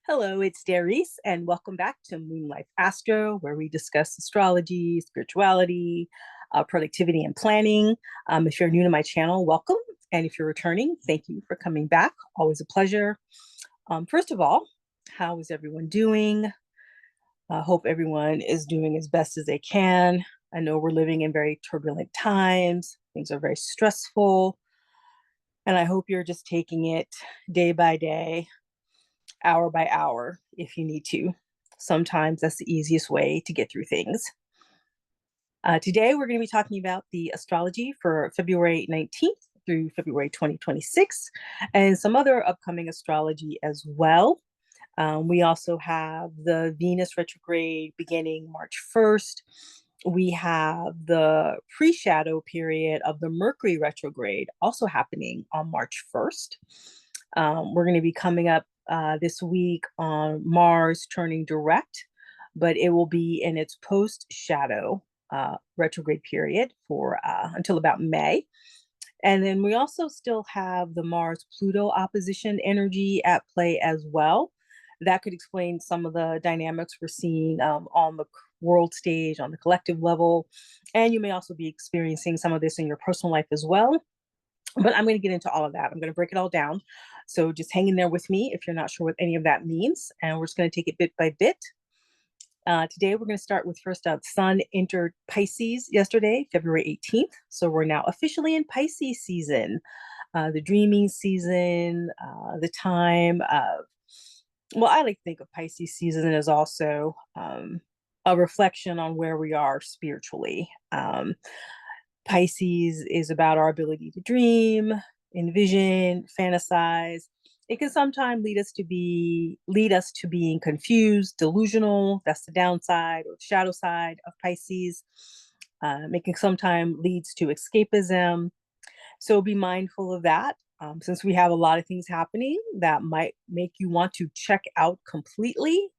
Hello, it's Darice, and welcome back to Moon Life Astro, where we discuss astrology, spirituality, productivity, and planning. If you're new to my channel, welcome. And if you're returning, thank you for coming back. Always a pleasure. First of all, how is everyone doing? I hope everyone is doing as best as they can. I know we're living in very turbulent times, things are very stressful, and I hope you're just taking it day by day, hour by hour if you need to. Sometimes that's the easiest way to get through things. Today, we're going to be talking about the astrology for February 19th through February 2026 and some other upcoming astrology as well. We also have the Venus retrograde beginning March 1st. We have the pre-shadow period of the Mercury retrograde also happening on March 1st. We're going to be coming up this week on Mars turning direct, but it will be in its post-shadow retrograde period for until about May. And then we also still have the Mars-Pluto opposition energy at play as well. That could explain some of the dynamics we're seeing on the world stage, on the collective level. And you may also be experiencing some of this in your personal life as well. But I'm going to get into all of that. I'm going to break it all down. So just hang in there with me if you're not sure what any of that means. And we're just going to take it bit by bit. Today, we're going to start with first up, Sun entered Pisces yesterday, February 18th. So we're now officially in Pisces season, the dreaming season, the time of, well, I like to think of Pisces season as also a reflection on where we are spiritually. Pisces is about our ability to dream, envision, fantasize. It can sometimes lead us to being confused, delusional. That's the downside or shadow side of Pisces. It can sometimes leads to escapism. So be mindful of that. Since we have a lot of things happening that might make you want to check out completely,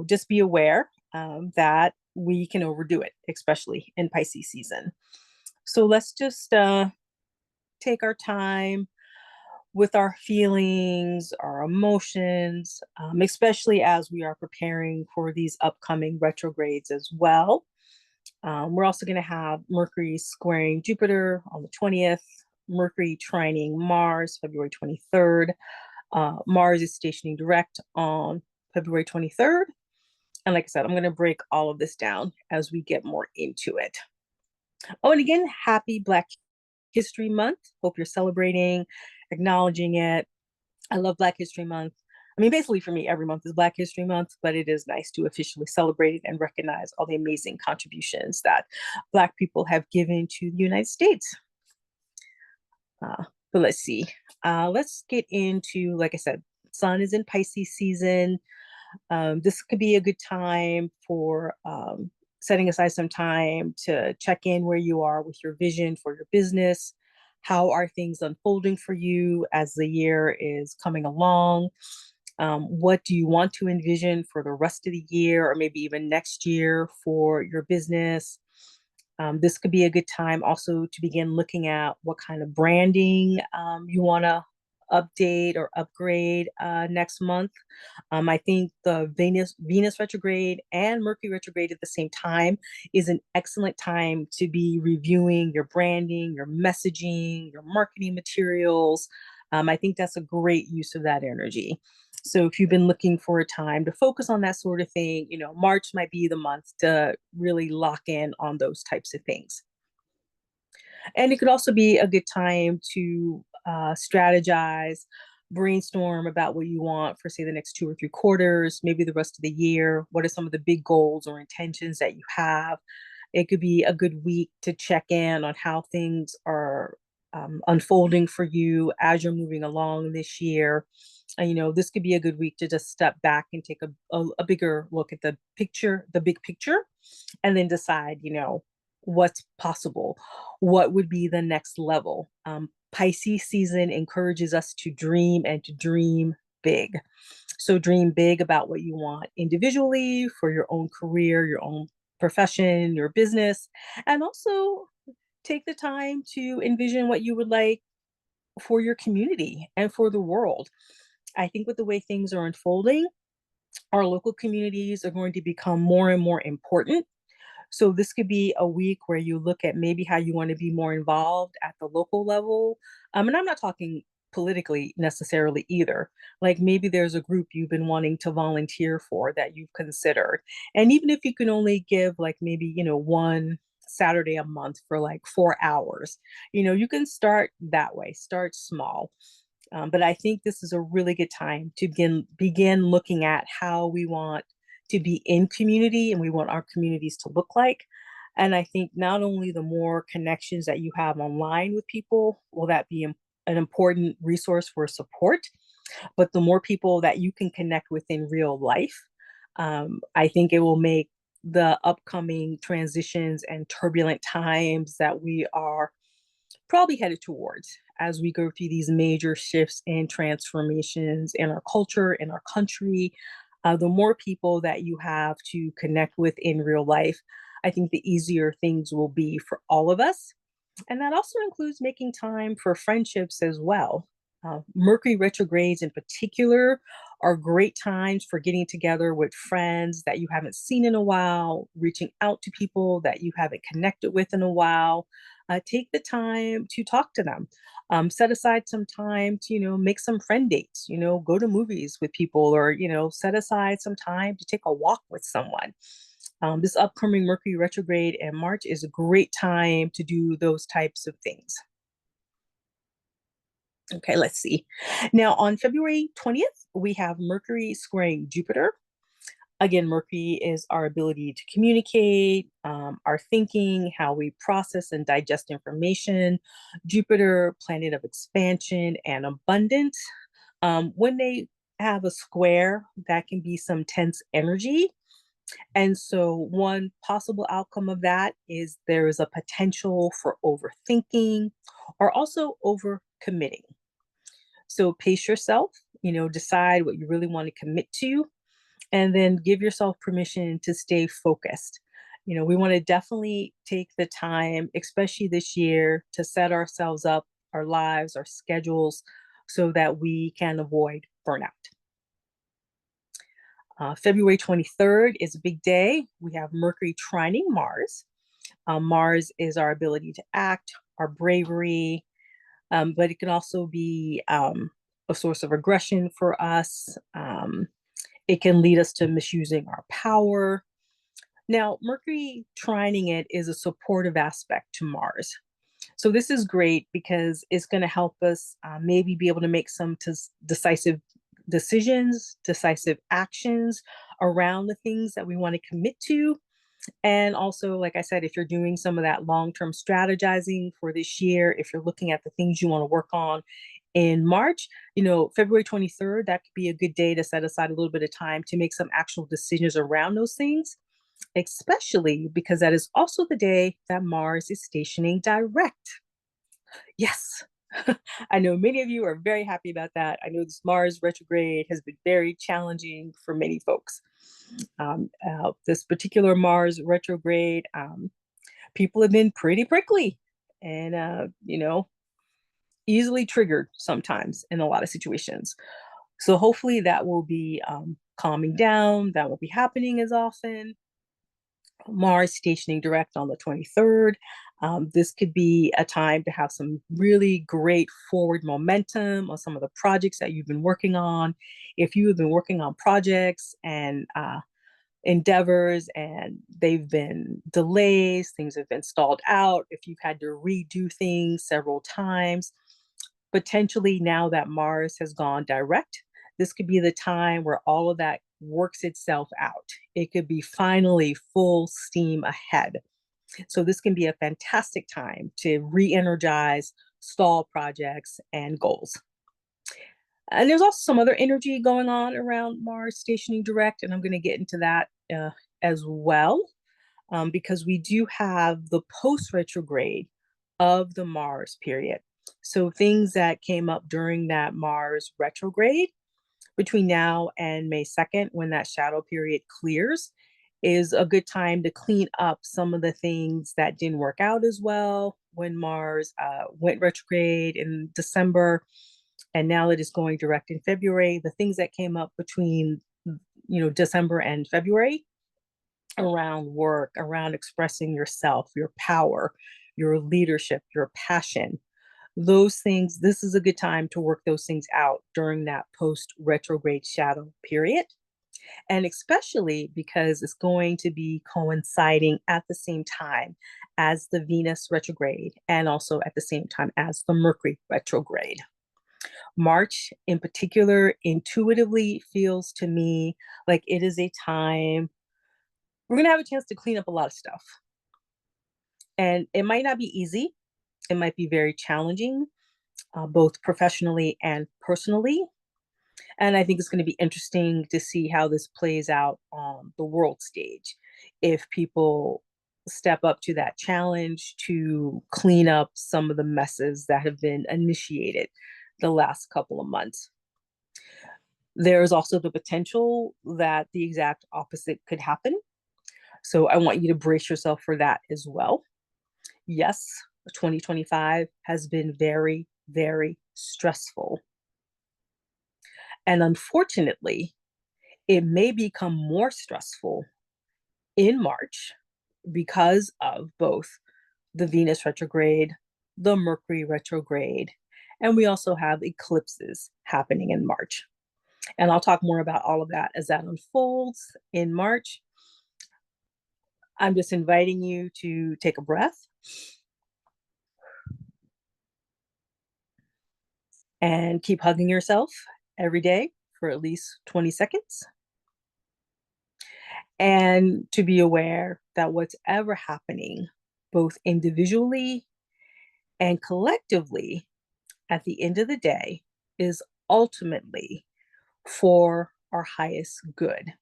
just be aware that we can overdo it, especially in Pisces season. So let's just take our time with our feelings, our emotions, especially as we are preparing for these upcoming retrogrades as well. We're also going to have Mercury squaring Jupiter on the 20th, Mercury trining Mars February 23rd. Mars is stationing direct on February 23rd. And like I said, I'm going to break all of this down as we get more into it. Oh, and again, happy Black History Month. Hope you're celebrating, acknowledging it. I love Black History Month. I mean, basically for me, every month is Black History Month, but it is nice to officially celebrate and recognize all the amazing contributions that Black people have given to the United States. But let's see. Let's get into, like I said, Sun is in Pisces season. This could be a good time for setting aside some time to check in where you are with your vision for your business. How are things unfolding for you as the year is coming along? What do you want to envision for the rest of the year or maybe even next year for your business? This could be a good time also to begin looking at what kind of branding you want to update or upgrade next month. I think the Venus retrograde and Mercury retrograde at the same time is an excellent time to be reviewing your branding, your messaging, your marketing materials. I think that's a great use of that energy. So if you've been looking for a time to focus on that sort of thing, March might be the month to really lock in on those types of things. And it could also be a good time to strategize, brainstorm about what you want for, say, the next 2 or 3 quarters, maybe the rest of the year. What are some of the big goals or intentions that you have? It could be a good week to check in on how things are unfolding for you as you're moving along this year. And, this could be a good week to just step back and take a bigger look at the big picture, and then decide, what's possible, what would be the next level. Pisces season encourages us to dream and to dream big. So dream big about what you want individually for your own career, your own profession, your business, and also take the time to envision what you would like for your community and for the world. I think with the way things are unfolding, our local communities are going to become more and more important. So this could be a week where you look at maybe how you want to be more involved at the local level. And I'm not talking politically necessarily either. Like maybe there's a group you've been wanting to volunteer for that you've considered. And even if you can only give like maybe, one Saturday a month for like 4 hours, you can start that way, start small. But I think this is a really good time to begin looking at how we want to be in community and we want our communities to look like. And I think not only the more connections that you have online with people, will that be an important resource for support, but the more people that you can connect with in real life, I think it will make the upcoming transitions and turbulent times that we are probably headed towards as we go through these major shifts and transformations in our culture, in our country. The more people that you have to connect with in real life, I think the easier things will be for all of us. And that also includes making time for friendships as well. Mercury retrogrades in particular are great times for getting together with friends that you haven't seen in a while, reaching out to people that you haven't connected with in a while. Take the time to talk to them. Set aside some time to, make some friend dates, go to movies with people or, set aside some time to take a walk with someone. This upcoming Mercury retrograde in March is a great time to do those types of things. Okay, let's see. Now, on February 20th, we have Mercury squaring Jupiter. Again, Mercury is our ability to communicate, our thinking, how we process and digest information. Jupiter, planet of expansion and abundance. When they have a square, that can be some tense energy. And so, one possible outcome of that is there is a potential for overthinking or also overcommitting. So, pace yourself, decide what you really want to commit to, and then give yourself permission to stay focused. We want to definitely take the time, especially this year, to set ourselves up, our lives, our schedules, so that we can avoid burnout. February 23rd is a big day. We have Mercury trining Mars. Mars is our ability to act, our bravery, but it can also be a source of aggression for us. It can lead us to misusing our power. Now, Mercury trining it is a supportive aspect to Mars. So this is great because it's going to help us maybe be able to make some decisive decisions, decisive actions around the things that we want to commit to. And also, like I said, if you're doing some of that long-term strategizing for this year, if you're looking at the things you want to work on in March, February 23rd, that could be a good day to set aside a little bit of time to make some actual decisions around those things, especially because that is also the day that Mars is stationing direct. Yes. I know many of you are very happy about that. I know this Mars retrograde has been very challenging for many folks. This particular Mars retrograde, people have been pretty prickly and, easily triggered sometimes in a lot of situations. So hopefully that will be calming down. That won't be happening as often. Mars stationing direct on the 23rd. This could be a time to have some really great forward momentum on some of the projects that you've been working on. If you have been working on projects and endeavors and they've been delays, things have been stalled out, if you've had to redo things several times, potentially now that Mars has gone direct, this could be the time where all of that works itself out. It could be finally full steam ahead. So this can be a fantastic time to re-energize stall projects and goals. And there's also some other energy going on around Mars stationing direct, and I'm going to get into that as well, because we do have the post-retrograde of the Mars period. So things that came up during that Mars retrograde between now and May 2nd, when that shadow period clears, is a good time to clean up some of the things that didn't work out as well when Mars went retrograde in December. And now that it's going direct in February, the things that came up between, December and February around work, around expressing yourself, your power, your leadership, your passion, those things, this is a good time to work those things out during that post retrograde shadow period. And especially because it's going to be coinciding at the same time as the Venus retrograde and also at the same time as the Mercury retrograde. March, in particular, intuitively feels to me like it is a time we're going to have a chance to clean up a lot of stuff. And it might not be easy, it might be very challenging, both professionally and personally. And I think it's going to be interesting to see how this plays out on the world stage. If people step up to that challenge to clean up some of the messes that have been initiated the last couple of months. There's also the potential that the exact opposite could happen. So I want you to brace yourself for that as well. Yes, 2025 has been very, very stressful. And unfortunately, it may become more stressful in March because of both the Venus retrograde, the Mercury retrograde, and we also have eclipses happening in March. And I'll talk more about all of that as that unfolds in March. I'm just inviting you to take a breath and keep hugging yourself every day for at least 20 seconds. And to be aware that what's ever happening, both individually and collectively, at the end of the day, is ultimately for our highest good.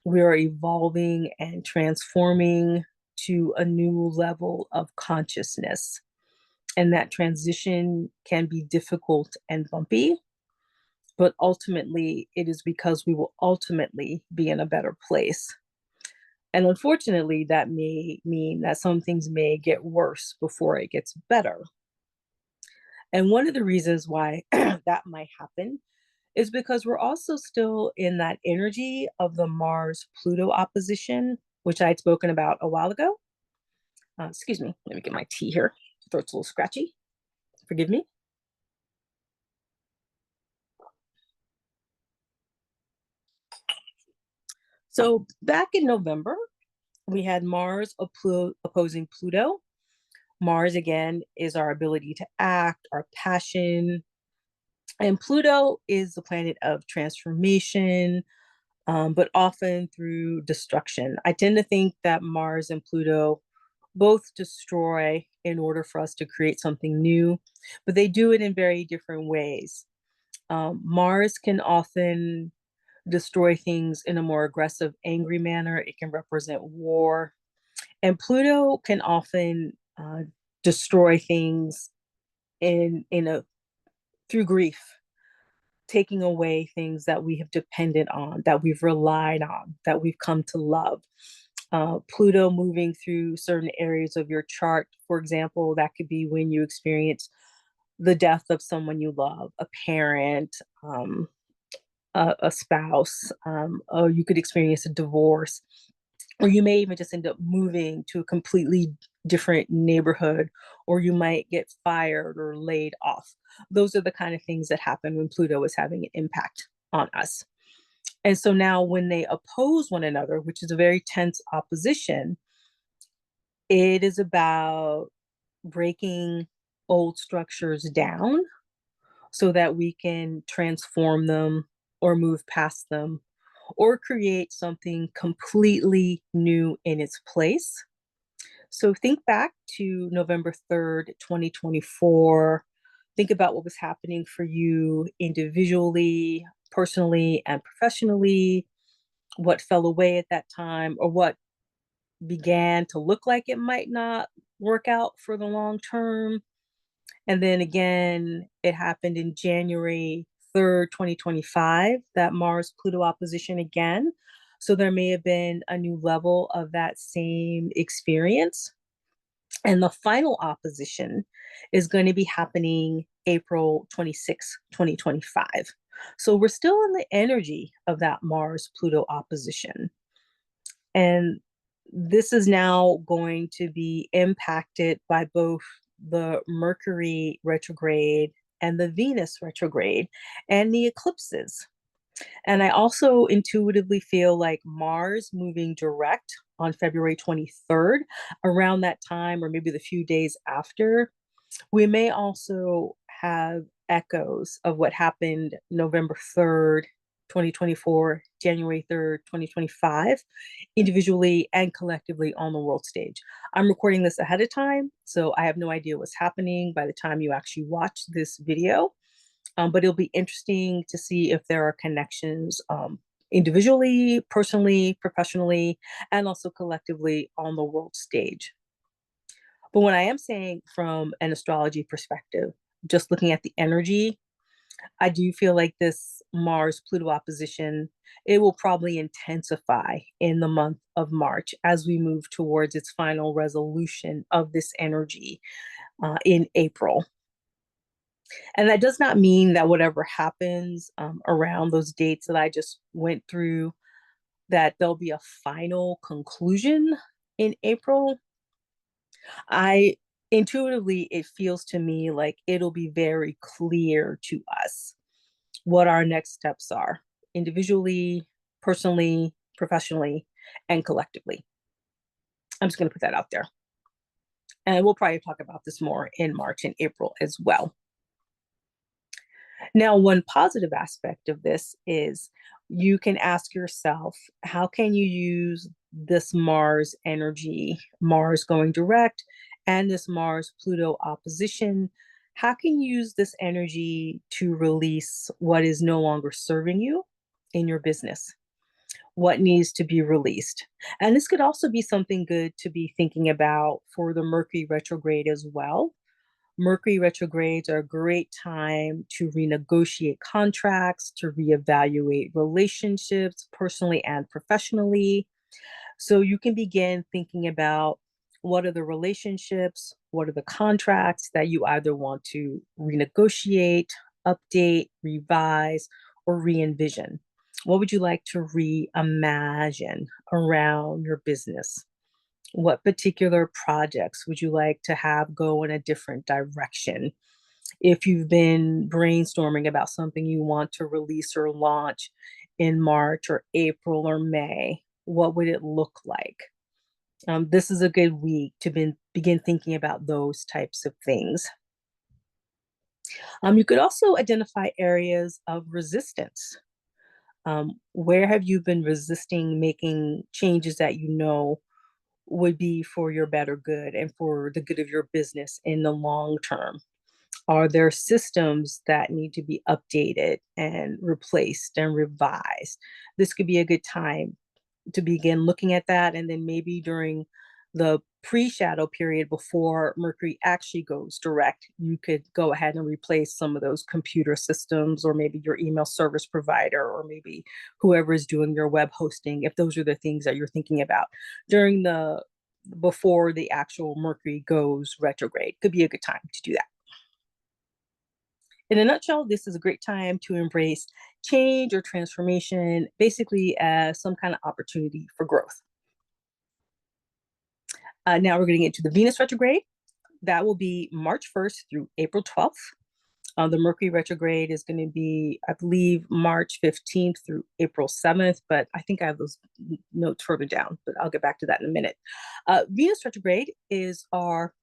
We are evolving and transforming to a new level of consciousness. And that transition can be difficult and bumpy, but ultimately it is because we will ultimately be in a better place. And unfortunately, that may mean that some things may get worse before it gets better. And one of the reasons why that might happen is because we're also still in that energy of the Mars-Pluto opposition, which I had spoken about a while ago. Excuse me, let me get my tea here. Throat's a little scratchy. Forgive me. So back in November, we had Mars opposing Pluto. Mars, again, is our ability to act, our passion. And Pluto is the planet of transformation, but often through destruction. I tend to think that Mars and Pluto both destroy in order for us to create something new, but they do it in very different ways. Mars can often destroy things in a more aggressive, angry manner. It can represent war. And Pluto can often destroy things in a through grief, taking away things that we have depended on, that we've relied on, that we've come to love. Pluto moving through certain areas of your chart, for example, that could be when you experience the death of someone you love, a parent, a spouse, or you could experience a divorce, or you may even just end up moving to a completely different neighborhood, or you might get fired or laid off. Those are the kind of things that happen when Pluto is having an impact on us. And so now when they oppose one another, which is a very tense opposition, it is about breaking old structures down so that we can transform them or move past them or create something completely new in its place. So think back to November 3rd, 2024. Think about what was happening for you individually, personally, and professionally, what fell away at that time, or what began to look like it might not work out for the long term. And then again, it happened in January 3rd, 2025, that Mars Pluto opposition again. So there may have been a new level of that same experience. And the final opposition is going to be happening April 26, 2025. So we're still in the energy of that Mars-Pluto opposition. And this is now going to be impacted by both the Mercury retrograde and the Venus retrograde and the eclipses. And I also intuitively feel like Mars moving direct on February 23rd, around that time, or maybe the few days after, we may also have echoes of what happened November 3rd, 2024, January 3rd, 2025, individually and collectively on the world stage. I'm recording this ahead of time, so I have no idea what's happening by the time you actually watch this video. But it'll be interesting to see if there are connections individually, personally, professionally, and also collectively on the world stage. But what I am saying from an astrology perspective, just looking at the energy, I do feel like this Mars Pluto opposition, it will probably intensify in the month of March as we move towards its final resolution of this energy in April. And that does not mean that whatever happens around those dates that I just went through, that there'll be a final conclusion in April. I intuitively, it feels to me like it'll be very clear to us what our next steps are individually, personally, professionally, and collectively. I'm just going to put that out there. And we'll probably talk about this more in March and April as well. Now, one positive aspect of this is you can ask yourself, how can you use this Mars energy, Mars going direct, and this Mars Pluto opposition? How can you use this energy to release what is no longer serving you in your business? What needs to be released? And this could also be something good to be thinking about for the Mercury retrograde as well. Mercury retrogrades are a great time to renegotiate contracts, to reevaluate relationships personally and professionally. So you can begin thinking about what are the relationships, what are the contracts that you either want to renegotiate, update, revise, or re envision. What would you like to reimagine around your business? What particular projects would you like to have go in a different direction? If you've been brainstorming about something you want to release or launch in March or April or May, what would it look like? This is a good week to begin thinking about those types of things. You could also identify areas of resistance. Where have you been resisting making changes that you know would be for your better good and for the good of your business in the long term? Are there systems that need to be updated and replaced and revised? This could be a good time to begin looking at that. And then maybe during the pre-shadow period before Mercury actually goes direct, you could go ahead and replace some of those computer systems, or maybe your email service provider, or maybe whoever is doing your web hosting, if those are the things that you're thinking about during the before the actual Mercury goes retrograde. Could be a good time to do that. In a nutshell, this is a great time to embrace change or transformation, basically as some kind of opportunity for growth. Now we're getting into the Venus retrograde. That will be March 1st through April 12th. The Mercury retrograde is going to be, I believe, March 15th through April 7th, but I think I have those notes further down, but I'll get back to that in a minute. Venus retrograde is our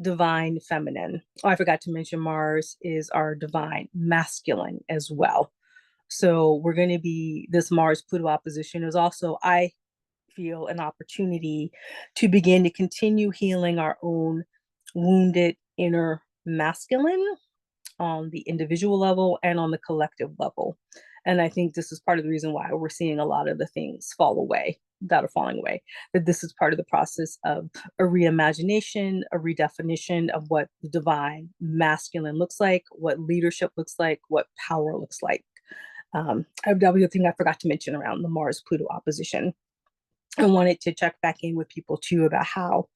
divine feminine. Oh, I forgot to mention Mars is our divine masculine as well. So we're going to be, this Mars Pluto opposition is also, I feel, an opportunity to begin to continue healing our own wounded inner masculine on the individual level and on the collective level. And I think this is part of the reason why we're seeing a lot of the things fall away that are falling away, that this is part of the process of a reimagination, a redefinition of what the divine masculine looks like, what leadership looks like, what power looks like. That was the thing I forgot to mention around the Mars Pluto opposition. I wanted to check back in with people too about how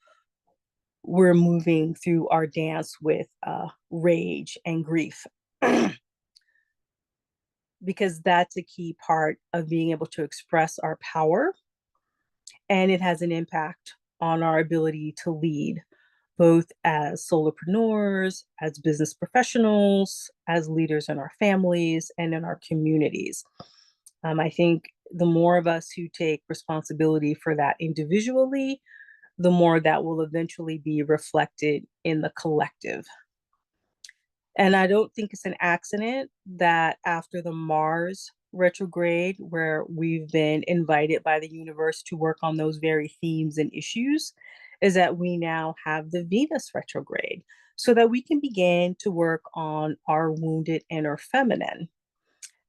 we're moving through our dance with rage and grief. Because that's a key part of being able to express our power, and it has an impact on our ability to lead, both as solopreneurs, as business professionals, as leaders in our families and in our communities. I think the more of us who take responsibility for that individually, the more that will eventually be reflected in the collective. And I don't think it's an accident that after the Mars retrograde, where we've been invited by the universe to work on those very themes and issues, is that we now have the Venus retrograde so that we can begin to work on our wounded inner feminine.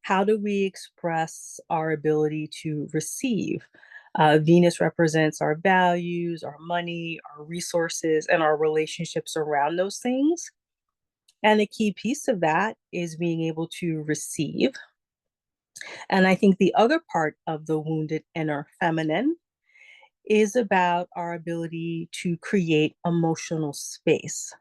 How do we express our ability to receive? Venus represents our values, our money, our resources, and our relationships around those things. And a key piece of that is being able to receive. And I think the other part of the wounded inner feminine is about our ability to create emotional space.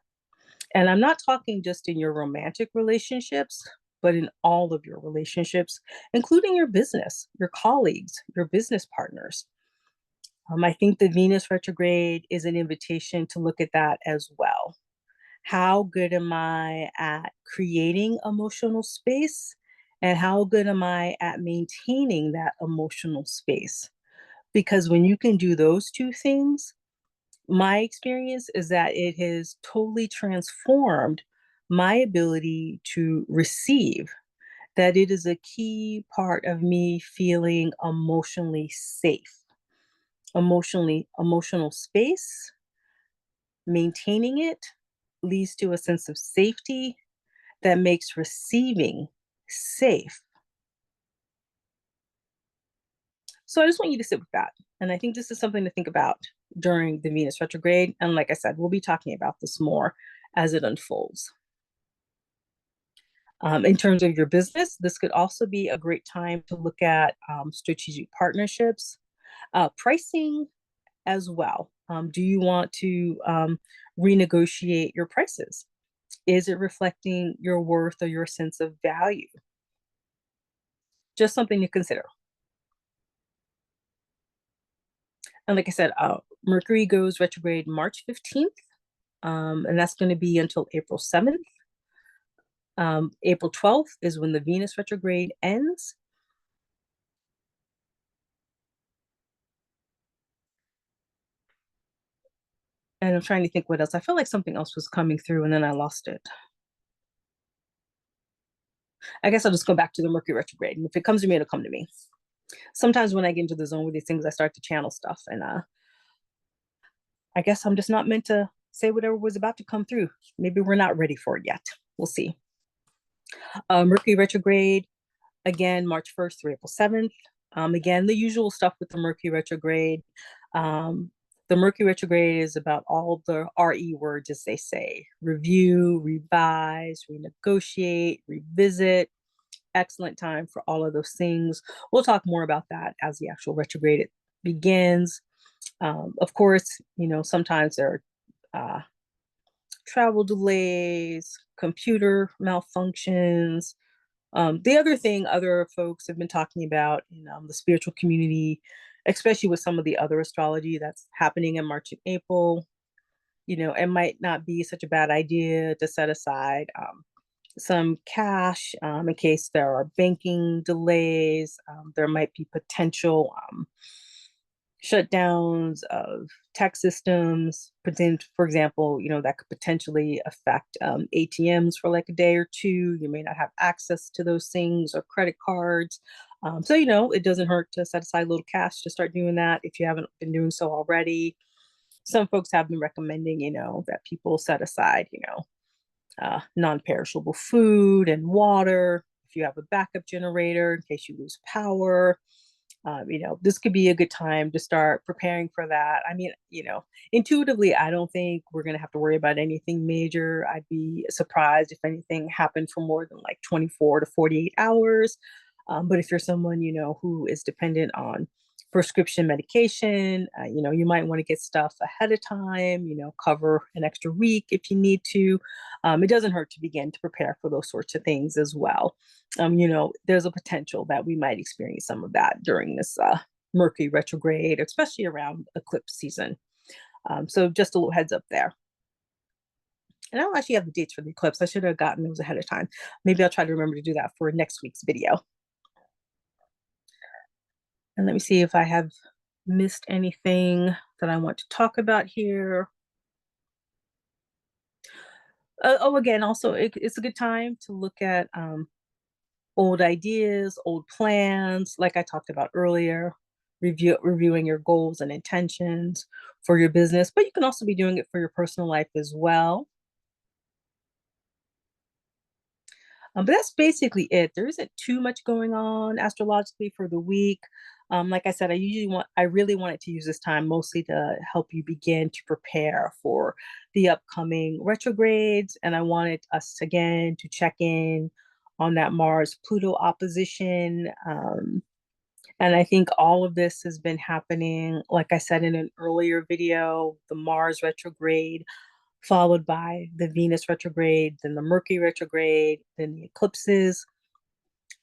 And I'm not talking just in your romantic relationships, but in all of your relationships, including your business, your colleagues, your business partners. I think the Venus retrograde is an invitation to look at that as well. How good am I at creating emotional space? And how good am I at maintaining that emotional space? Because when you can do those two things, my experience is that it has totally transformed my ability to receive, that it is a key part of me feeling emotionally safe. Emotional space, maintaining it leads to a sense of safety that makes receiving safe. So I just want you to sit with that. And I think this is something to think about during the Venus retrograde. And like I said, we'll be talking about this more as it unfolds. In terms of your business, this could also be a great time to look at strategic partnerships, pricing as well. Do you want to renegotiate your prices? Is it reflecting your worth or your sense of value? Just something to consider. And like I said, Mercury goes retrograde March 15th, and that's going to be until April 7th. April 12th is when the Venus retrograde ends. And I'm trying to think what else. I feel like something else was coming through and then I lost it. I guess I'll just go back to the Mercury retrograde. And if it comes to me, it'll come to me. Sometimes when I get into the zone with these things, I start to channel stuff. And I guess I'm just not meant to say whatever was about to come through. Maybe we're not ready for it yet. We'll see. Mercury retrograde, again, March 1st through April 7th. Again, the usual stuff with the Mercury retrograde. The Mercury retrograde is about all the RE words, as they say: review, revise, renegotiate, revisit. Excellent time for all of those things. We'll talk more about that as the actual retrograde begins. Of course, sometimes there are travel delays, computer malfunctions. The other thing other folks have been talking about in the spiritual community, especially with some of the other astrology that's happening in March and April, it might not be such a bad idea to set aside some cash in case there are banking delays. There might be potential shutdowns of tech systems. For example, that could potentially affect ATMs for like a day or two. You may not have access to those things, or credit cards. So, it doesn't hurt to set aside a little cash to start doing that if you haven't been doing so already. Some folks have been recommending, that people set aside, non-perishable food and water. If you have a backup generator in case you lose power, this could be a good time to start preparing for that. I mean, intuitively, I don't think we're going to have to worry about anything major. I'd be surprised if anything happened for more than like 24 to 48 hours. But if you're someone, who is dependent on prescription medication. You might want to get stuff ahead of time, cover an extra week if you need to. It doesn't hurt to begin to prepare for those sorts of things as well. There's a potential that we might experience some of that during this Mercury retrograde, especially around eclipse season. So just a little heads up there. And I don't actually have the dates for the eclipse. I should have gotten those ahead of time. Maybe I'll try to remember to do that for next week's video. And let me see if I have missed anything that I want to talk about here. Again, also, it's a good time to look at old ideas, old plans, like I talked about earlier, reviewing your goals and intentions for your business, but you can also be doing it for your personal life as well. But that's basically it. There isn't too much going on astrologically for the week. Like I said, I really wanted to use this time mostly to help you begin to prepare for the upcoming retrogrades. And I wanted us again to check in on that Mars-Pluto opposition. And I think all of this has been happening, like I said in an earlier video, the Mars retrograde followed by the Venus retrograde, then the Mercury retrograde, then the eclipses.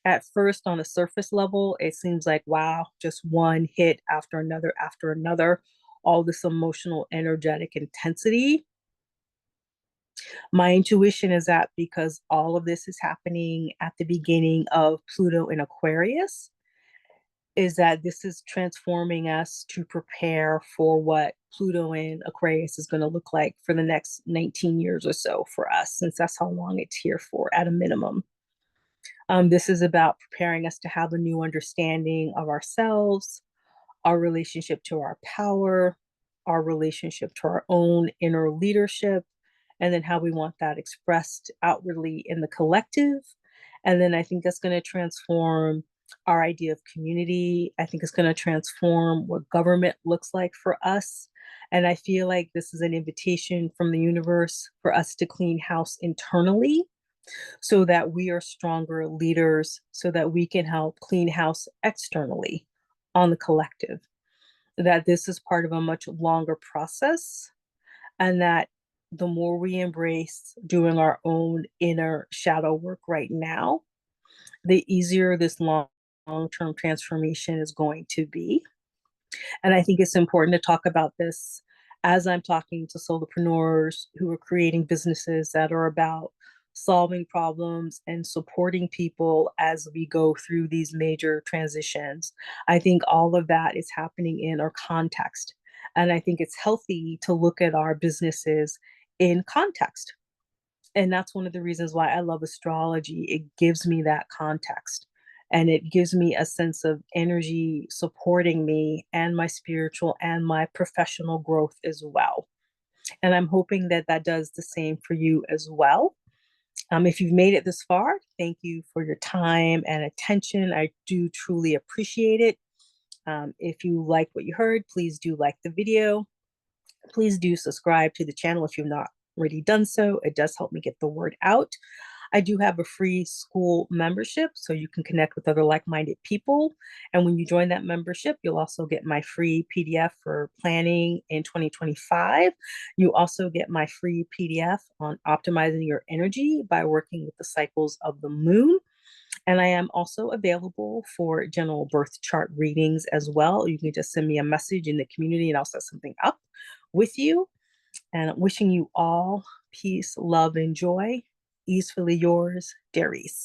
At first, on a surface level, it seems like, wow, just one hit after another, all this emotional, energetic intensity. My intuition is that because all of this is happening at the beginning of Pluto in Aquarius, is that this is transforming us to prepare for what Pluto in Aquarius is going to look like for the next 19 years or so for us, since that's how long it's here for at a minimum. This is about preparing us to have a new understanding of ourselves, our relationship to our power, our relationship to our own inner leadership, and then how we want that expressed outwardly in the collective. And then I think that's going to transform our idea of community. I think it's going to transform what government looks like for us. And I feel like this is an invitation from the universe for us to clean house internally so that we are stronger leaders, so that we can help clean house externally on the collective. That this is part of a much longer process, and that the more we embrace doing our own inner shadow work right now, the easier this long-term transformation is going to be. And I think it's important to talk about this as I'm talking to solopreneurs who are creating businesses that are about solving problems and supporting people as we go through these major transitions. I think all of that is happening in our context. And I think it's healthy to look at our businesses in context. And that's one of the reasons why I love astrology. It gives me that context and it gives me a sense of energy supporting me and my spiritual and my professional growth as well. And I'm hoping that that does the same for you as well. If you've made it this far, thank you for your time and attention. I do truly appreciate it. If you like what you heard, please do like the video. Please do subscribe to the channel if you've not already done so. It does help me get the word out. I do have a free school membership, so you can connect with other like-minded people. And when you join that membership, you'll also get my free PDF for planning in 2025. You also get my free PDF on optimizing your energy by working with the cycles of the moon. And I am also available for general birth chart readings as well. You can just send me a message in the community and I'll set something up with you. And wishing you all peace, love, and joy. Easefully yours, Darice.